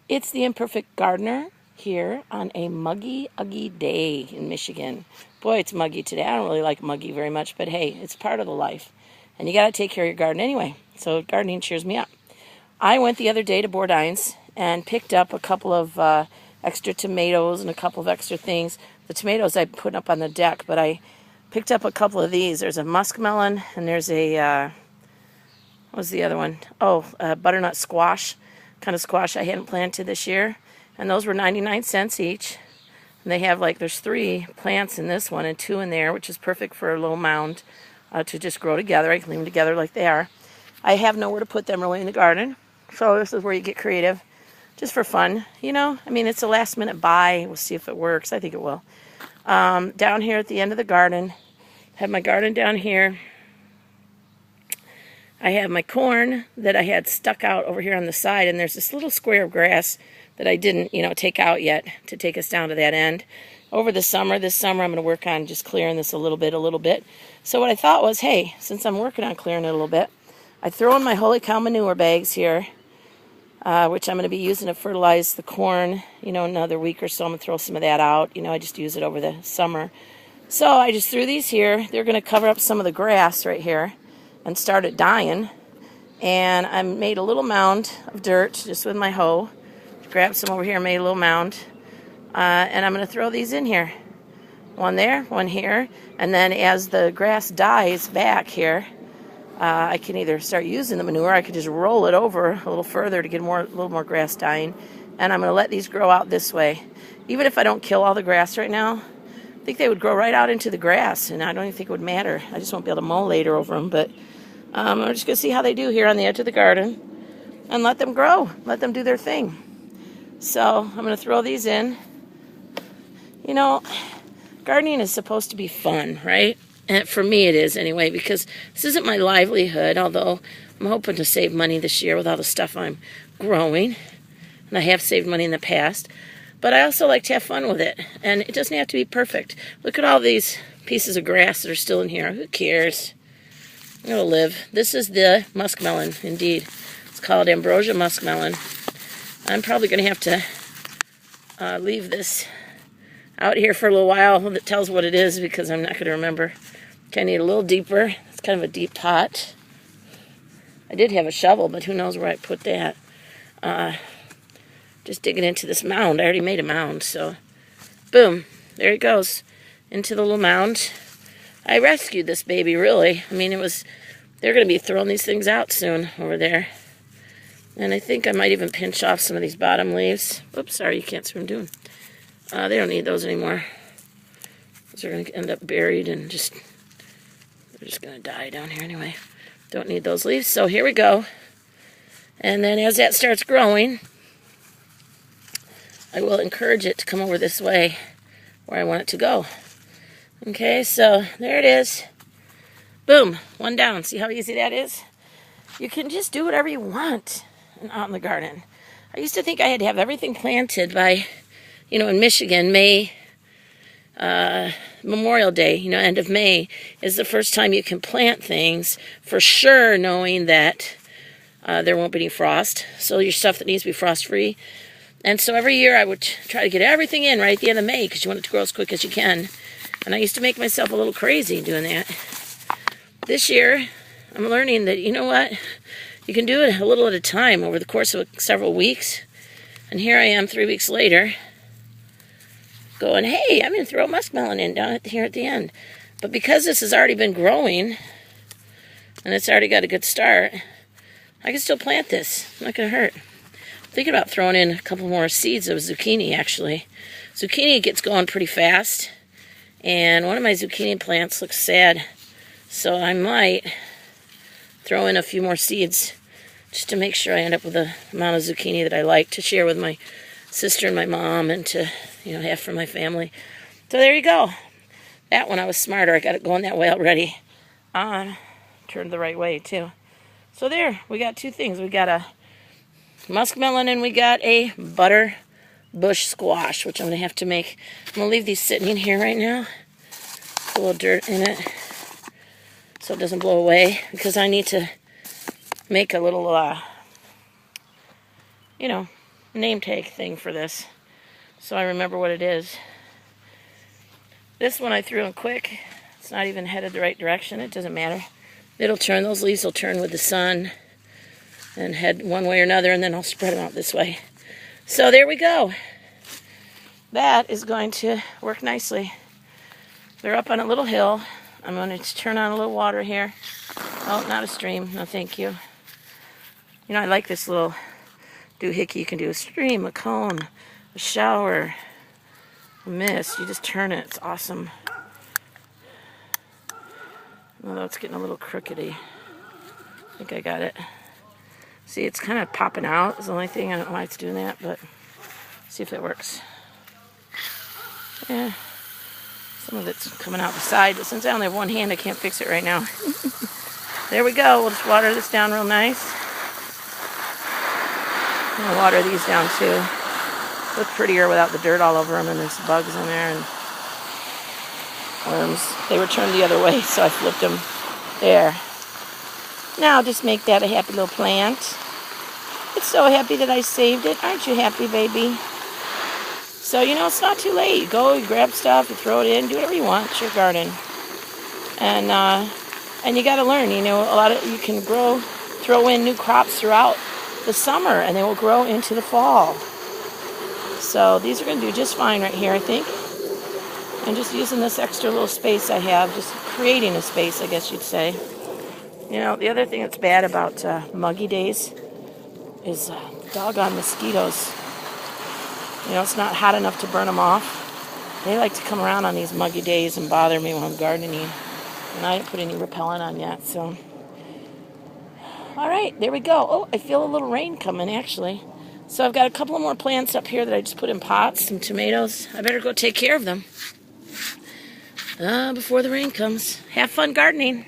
It's the Imperfect Gardener here on a muggy, uggy day in Michigan. Boy, it's muggy today. I don't really like muggy very much, but hey, it's part of the life. And you got to take care of your garden anyway. So gardening cheers me up. I went the other day to Bourdines and picked up a couple of extra tomatoes and a couple of extra things. The tomatoes I put up on the deck, but I picked up a couple of these. There's a muskmelon and there's a, what was the other one? Oh, butternut squash. Kind of squash I hadn't planted this year, and those were 99 cents each. And they have there's 3 plants in this one and 2 in there, which is perfect for a little mound to just grow together. I can leave them together like they are. I have nowhere to put them really in the garden, so this is where you get creative, just for fun, you know. I mean, it's a last minute buy. We'll see if it works. I think it will. Down here at the end of the garden, I have my garden down here. I have my corn that I had stuck out over here on the side, and there's this little square of grass that I didn't, take out yet to take us down to that end. Over this summer I'm going to work on just clearing this a little bit. So what I thought was, hey, since I'm working on clearing it a little bit, I throw in my Holy Cow manure bags here, which I'm going to be using to fertilize the corn, another week or so. I'm going to throw some of that out. I just use it over the summer. So I just threw these here. They're going to cover up some of the grass right here and started dying, and I made a little mound of dirt just with my hoe. Grabbed some over here and made a little mound, and I'm going to throw these in here. One there, one here, and then as the grass dies back here, I can either start using the manure, I could just roll it over a little further to get a little more grass dying, and I'm going to let these grow out this way. Even if I don't kill all the grass right now, I think they would grow right out into the grass, and I don't even think it would matter. I just won't be able to mow later over them, but I'm just going to see how they do here on the edge of the garden and let them grow, let them do their thing. So I'm going to throw these in. Gardening is supposed to be fun, right? And for me it is anyway, because this isn't my livelihood, although I'm hoping to save money this year with all the stuff I'm growing. And I have saved money in the past. But I also like to have fun with it, and it doesn't have to be perfect. Look at all these pieces of grass that are still in here. Who cares? It'll live. This is the muskmelon, indeed. It's called ambrosia muskmelon. I'm probably going to have to leave this out here for a little while that tells what it is, because I'm not going to remember. Kind of need a little deeper. It's kind of a deep pot. I did have a shovel, but who knows where I put that. Just digging into this mound. I already made a mound, so boom, there it goes into the little mound. I rescued this baby, really. I mean, they're going to be throwing these things out soon over there. And I think I might even pinch off some of these bottom leaves. Oops, sorry, you can't see what I'm doing. They don't need those anymore. Those are going to end up buried and they're just going to die down here anyway. Don't need those leaves, so here we go. And then as that starts growing, I will encourage it to come over this way where I want it to go. Okay, so there it is. Boom, one down. See how easy that is? You can just do whatever you want out in the garden. I used to think I had to have everything planted by, in Michigan, May, Memorial Day, end of May is the first time you can plant things, for sure knowing that there won't be any frost. So your stuff that needs to be frost-free. And so every year I would try to get everything in right at the end of May, because you want it to grow as quick as you can. And I used to make myself a little crazy doing that. This year, I'm learning that, you know what? You can do it a little at a time over the course of several weeks. And here I am 3 weeks later going, hey, I'm going to throw a muskmelon in down here at the end. But because this has already been growing and it's already got a good start, I can still plant this. It's not going to hurt. I'm thinking about throwing in a couple more seeds of zucchini, actually. Zucchini gets going pretty fast. And one of my zucchini plants looks sad. So I might throw in a few more seeds just to make sure I end up with the amount of zucchini that I like to share with my sister and my mom and to, have for my family. So there you go. That one I was smarter. I got it going that way already. Turned the right way too. So there, we got 2 things. We got a muskmelon and we got a butter bush squash, which I'm going to have to make. I'm going to leave these sitting in here right now. Put a little dirt in it so it doesn't blow away, because I need to make a little, name tag thing for this, so I remember what it is. This one I threw in quick. It's not even headed the right direction. It doesn't matter. It'll turn. Those leaves will turn with the sun and head one way or another, and then I'll spread them out this way. So there we go. That is going to work nicely. They're up on a little hill. I'm going to turn on a little water here. Oh, not a stream. No, thank you. You know, I like this little doohickey. You can do a stream, a cone, a shower, a mist. You just turn it. It's awesome. Although it's getting a little crookedy. I think I got it. See, it's kind of popping out. Is the only thing. I don't know why it's doing that, but see if it works. Yeah. Some of it's coming out the side, but since I only have one hand, I can't fix it right now. There we go. We'll just water this down real nice. I'm going to water these down too. Look prettier without the dirt all over them, and there's bugs in there and worms. They were turned the other way, so I flipped them. There. Now just make that a happy little plant. It's so happy that I saved it. Aren't you happy, baby? So, you know, it's not too late. You go, you grab stuff, you throw it in, do whatever you want. It's your garden. And you got to learn, you know, you can throw in new crops throughout the summer, and they will grow into the fall. So these are going to do just fine right here, I think. I'm just using this extra little space I have, just creating a space, I guess you'd say. You know, the other thing that's bad about muggy days is doggone mosquitoes. You know, it's not hot enough to burn them off. They like to come around on these muggy days and bother me when I'm gardening. And I didn't put any repellent on yet, so. All right, there we go. Oh, I feel a little rain coming, actually. So I've got a couple of more plants up here that I just put in pots, some tomatoes. I better go take care of them before the rain comes. Have fun gardening.